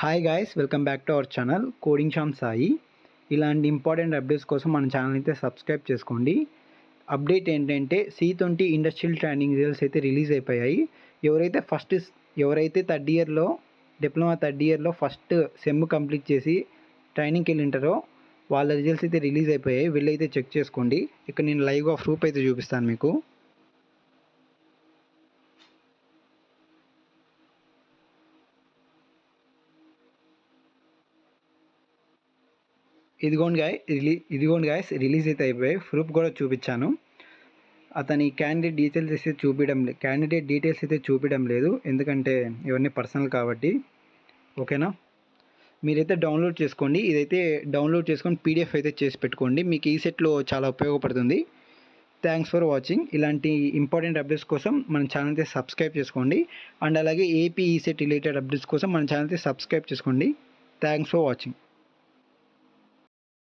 Hi guys, welcome back to our channel coding Sam Sai. ఇలాంటి important updates కోసం మన channel అయితే సబ్స్క్రైబ్ చేసుకోండి. అప్డేట్ ఏంటంటే C20 ఇండస్ట్రియల్ ట్రైనింగ్ రిజల్ట్స్ అయితే రిలీజ్ అయిపోయాయి. ఎవరైతే డిప్లొమా థర్డ్ ఇయర్లో ఫస్ట్ సెమ్ కంప్లీట్ చేసి ట్రైనింగ్కి వెళ్ళింటారో వాళ్ళ రిజల్ట్స్ అయితే రిలీజ్ అయిపోయాయి. వీళ్ళైతే చెక్ చేసుకోండి. ఇక్కడ నేను లైవ్గా ప్రూఫ్ అయితే చూపిస్తాను మీకు. ఇదిగోండి గాయస్, రిలీజ్ అయితే అయిపోయాయి. ప్రూఫ్ కూడా చూపించాను. అతని క్యాండిడేట్ డీటెయిల్స్ అయితే చూపించడం లేదు, ఎందుకంటే ఇవన్నీ పర్సనల్ కాబట్టి. ఓకేనా, మీరైతే డౌన్లోడ్ చేసుకోండి. ఇదైతే డౌన్లోడ్ చేసుకొని PDF అయితే చేసి పెట్టుకోండి. మీకు ఈ సెట్లో చాలా ఉపయోగపడుతుంది. Thanks for watching. ఇలాంటి ఇంపార్టెంట్ అప్డేట్స్ కోసం మన ఛానల్ అయితే సబ్స్క్రైబ్ చేసుకోండి. అండ్ అలాగే AP ఈసెట్ రిలేటెడ్ అప్డేట్స్ కోసం మన ఛానల్ అయితే సబ్స్క్రైబ్ చేసుకోండి. Thanks for watching.